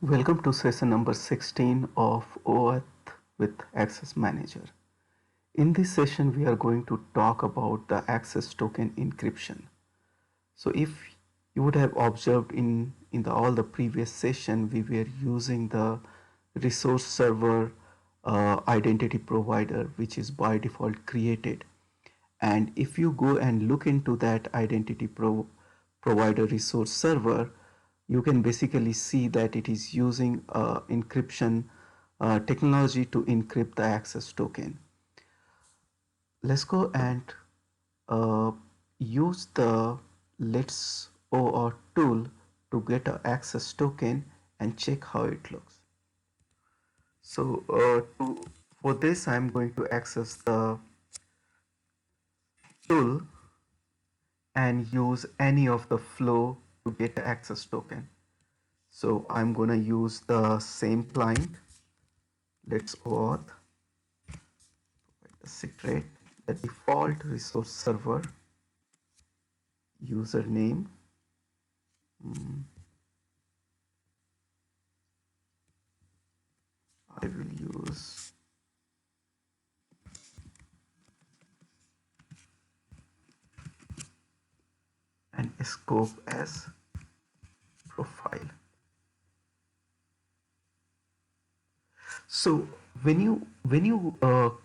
Welcome to session number 16 of OAuth with Access Manager. In this session, we are going to talk about the access token encryption. So if you would have observed in all the previous session, we were using the resource server identity provider, which is by default created. And if you go and look into that provider resource server, you can basically see that it is using encryption technology to encrypt the access token. Let's go and uh, use the Let's OAuth tool to get an access token and check how it looks. So for this, I'm going to access the tool and use any of the flow to get the access token. So I'm going to use the same client. Let's auth the secret, the default resource server username. I will use and scope as profile. So when you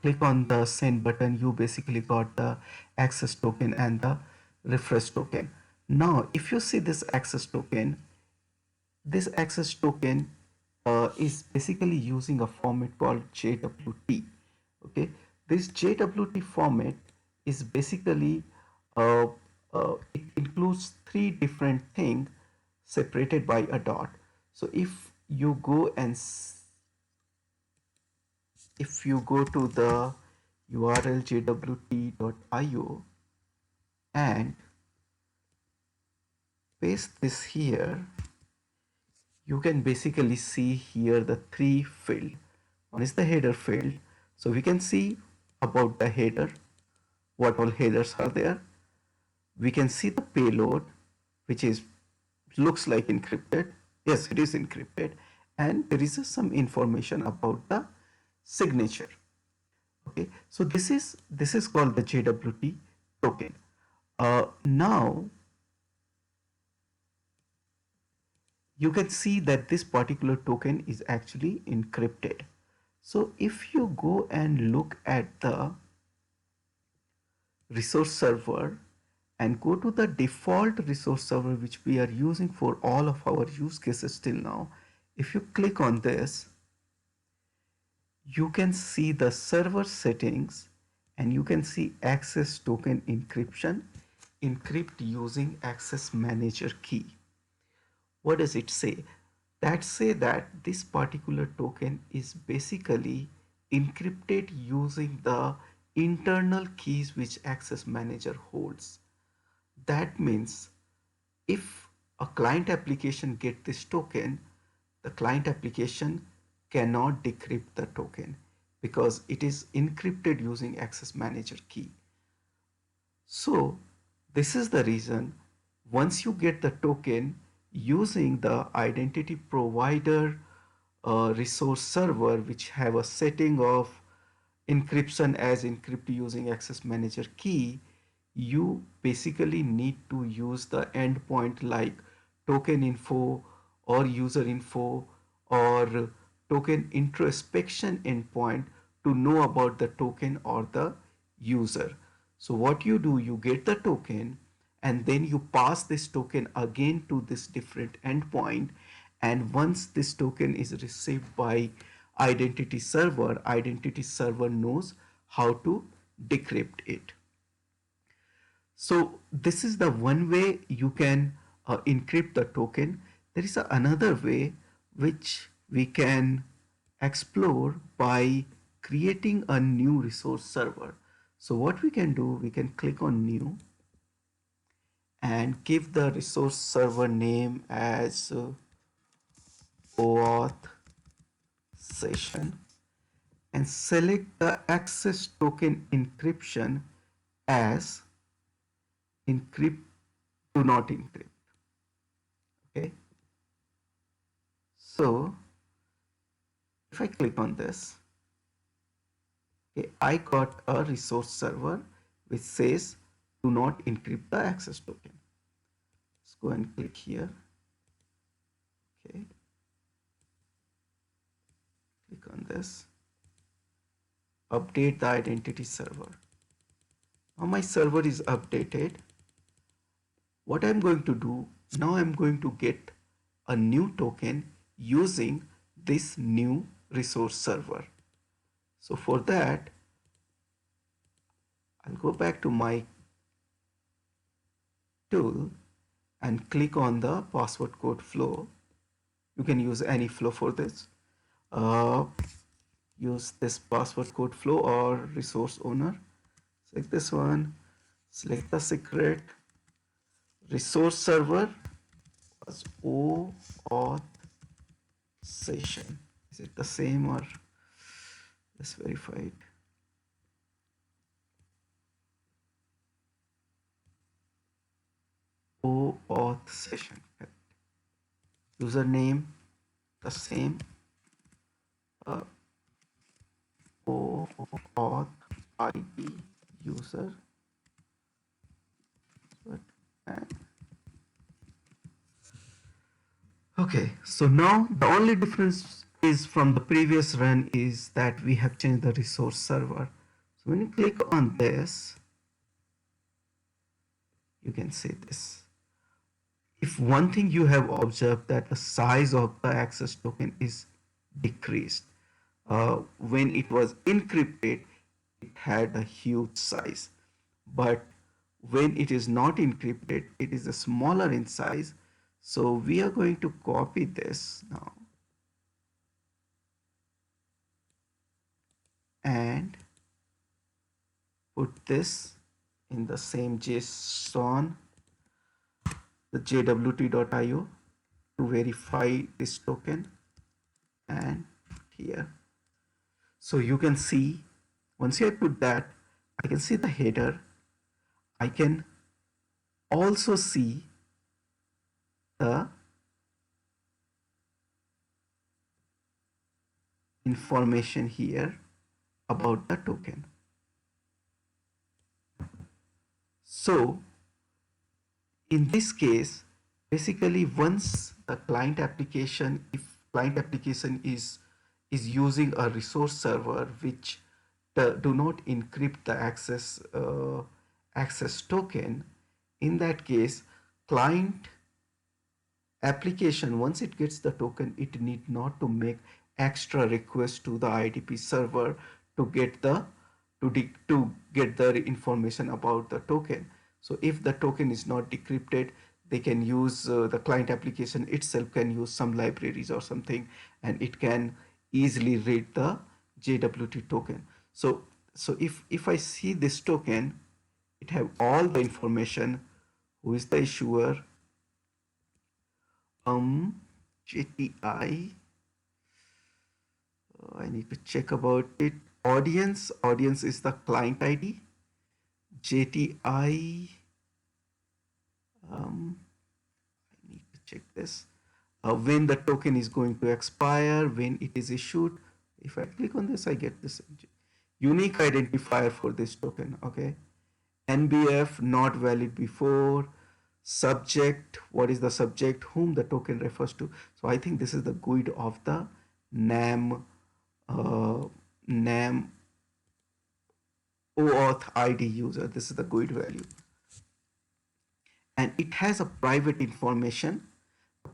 click on the send button, you basically got the access token and the refresh token. Now, if you see this access token is basically using a format called JWT. Okay, this JWT format is basically uh, it includes three different things separated by a dot. So if you go to the URL jwt.io and paste this here, you can basically see here the three field. One is the header field. So we can see about the header, what all headers are there. We can see the payload, which is looks like encrypted. Yes, it is encrypted. And there is some information about the signature. Okay, so this is called the JWT token. Now you can see that this particular token is actually encrypted. So if you go and look at the resource server and go to the default resource server which we are using for all of our use cases till now, if you click on this, you can see the server settings and you can see access token encryption, encrypt using access manager key. What does it say? That say that this particular token is basically encrypted using the internal keys which access manager holds. That means if a client application get this token, the client application cannot decrypt the token because it is encrypted using access manager key. So this is the reason once you get the token using the identity provider resource server which have a setting of encryption as encrypt using access manager key, you basically need to use the endpoint like token info or user info or token introspection endpoint to know about the token or the user. So what you do, you get the token and then you pass this token again to this different endpoint, and once this token is received by identity server knows how to decrypt it. So this is the one way you can encrypt the token. There is another way which we can explore by creating a new resource server. So what we can do, we can click on new and give the resource server name as OAuth session and select the access token encryption as encrypt do not encrypt. Okay, So if I click on this, okay, I got a resource server which says do not encrypt the access token. Let's go and click here. Okay, click on this. Update the identity server. Now my server is updated. What I'm going to do now, I'm going to get a new token using this new resource server. So for that, I'll go back to my tool and click on the password code flow. You can use any flow for this. Use this password code flow or resource owner. Select this one, select the secret. Resource server was OAuth session. Is it the same or let's verify it. OAuth session. Username the same. OAuth ID user. And okay, so now the only difference is from the previous run is that we have changed the resource server. So when you click on this, you can see this. If one thing you have observed that the size of the access token is decreased. When it was encrypted, it had a huge size. But when it is not encrypted, it is a smaller in size. So we are going to copy this now and put this in the same JSON, the jwt.io to verify this token and here. So you can see once I put that, I can see the header. I can also see the information here about the token. So in this case, basically once the client application, if client application is using a resource server which do not encrypt the access token, in that case client application, once it gets the token, it need not to make extra request to the IDP server to get the information about the token. So if the token is not decrypted, they can use the client application itself can use some libraries or something, and it can easily read the JWT token. So if I see this token, it have all the information, who is the issuer, JTI, I need to check about it. Audience is the client ID. JTI, I need to check this. When the token is going to expire, when it is issued. If I click on this, I get this unique identifier for this token. Okay, NBF not valid before. Subject, what is the subject, whom the token refers to. So I think this is the GUID of the NAM NAM OAuth ID user. This is the GUID value, and it has a private information.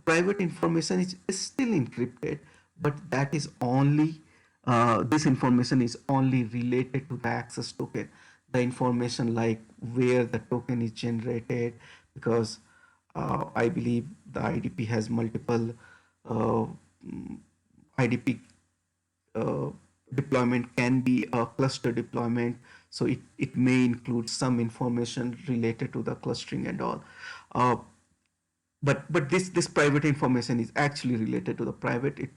Private information is still encrypted, but that is only this information is only related to the access token. The information like where the token is generated, because I believe the IDP has multiple IDP deployment can be a cluster deployment, so it may include some information related to the clustering and all. But this private information is actually related to the private. It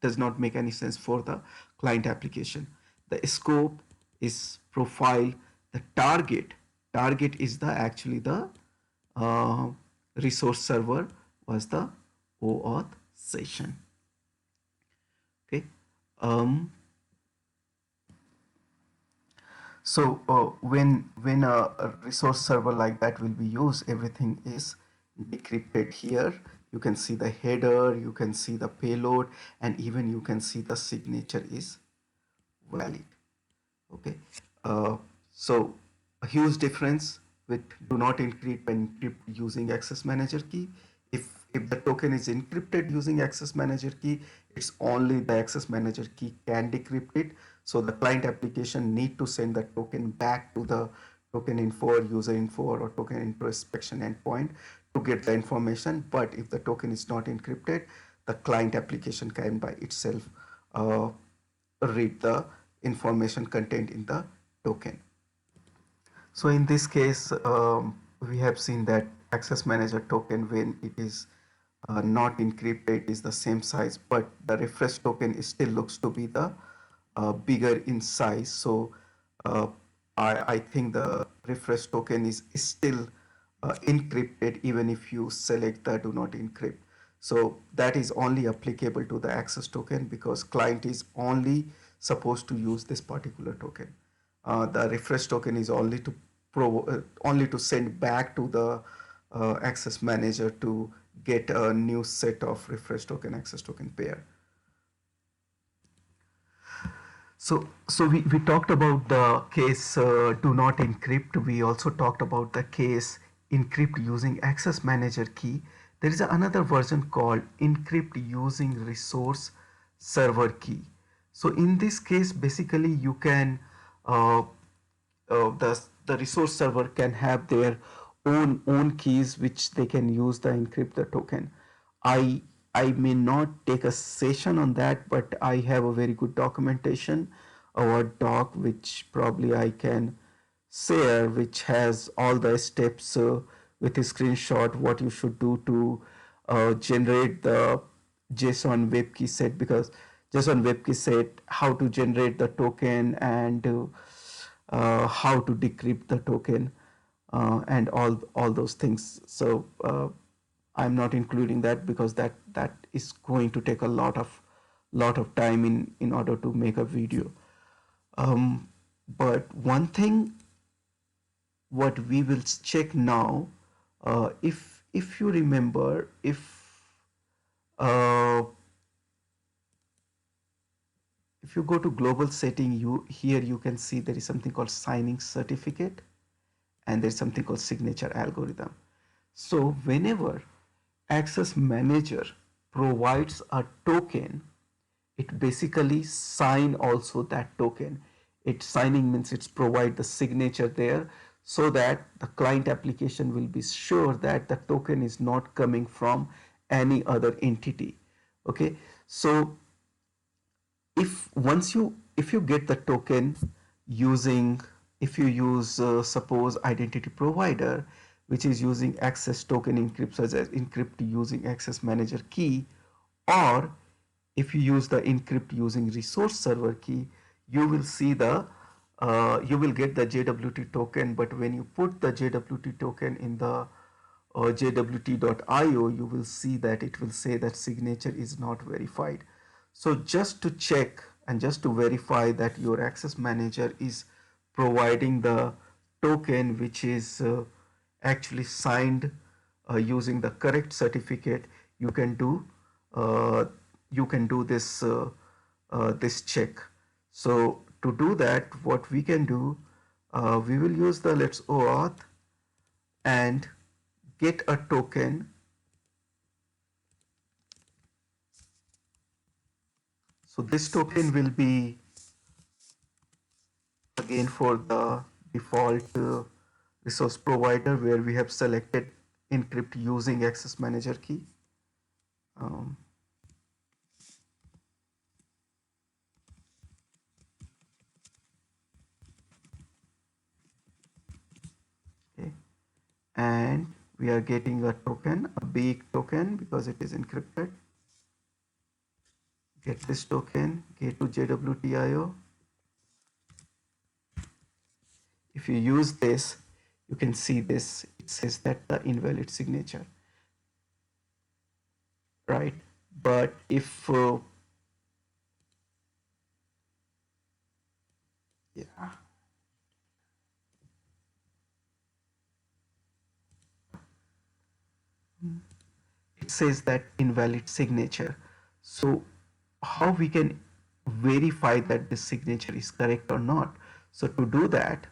does not make any sense for the client application. The scope is profile. The target is the actually the resource server was the OAuth session. Okay. Um, when a resource server like that will be used, everything is decrypted here. You can see the header, you can see the payload, and even you can see the signature is valid. Okay. Uh, so a huge difference with do not encrypt and encrypt using access manager key. If the token is encrypted using access manager key, it's only the access manager key can decrypt it. So the client application need to send the token back to the token info or user info or token introspection endpoint to get the information. But if the token is not encrypted, the client application can by itself uh, read the information contained in the token. So in this case, we have seen that access manager token, when it is not encrypted, is the same size, but the refresh token is still looks to be the bigger in size. So uh, I think the refresh token is still encrypted even if you select the do not encrypt. So that is only applicable to the access token because client is only supposed to use this particular token. The refresh token is only to send back to the access manager to get a new set of refresh token access token pair. So we talked about the case do not encrypt. We also talked about the case encrypt using access manager key. There is another version called encrypt using resource server key. So in this case, basically you can uh, the resource server can have their own keys which they can use to encrypt the token. I may not take a session on that, but I have a very good documentation, a doc which probably I can share, which has all the steps with a screenshot what you should do to generate the JSON web key set, because JSON web key set, how to generate the token and how to decrypt the token and all those things. So I'm not including that because that is going to take a lot of time in order to make a video. But one thing what we will check now, if you remember, uh, if you go to global setting, you can see there is something called signing certificate and there's something called signature algorithm. So whenever access manager provides a token, it basically sign also that token. It signing means it's provide the signature there so that the client application will be sure that the token is not coming from any other entity. Okay, so if you get the token using, if you use suppose identity provider which is using access token encrypt such as encrypt using access manager key, or if you use the encrypt using resource server key, you will see the you will get the JWT token. But when you put the JWT token in the jwt.io, you will see that it will say that signature is not verified. So just to check and just to verify that your access manager is providing the token which is actually signed using the correct certificate, you can do uh, this check. So to do that, what we can do, we will use the let's OAuth and get a token. So this token will be again for the default resource provider where we have selected encrypt using access manager key. Um, okay. And we are getting a token, a big token because it is encrypted. Get this token, get to JWTIO. If you use this, you can see this, it says that the invalid signature, right? But if it says that invalid signature. So how we can verify that this signature is correct or not? So to do that,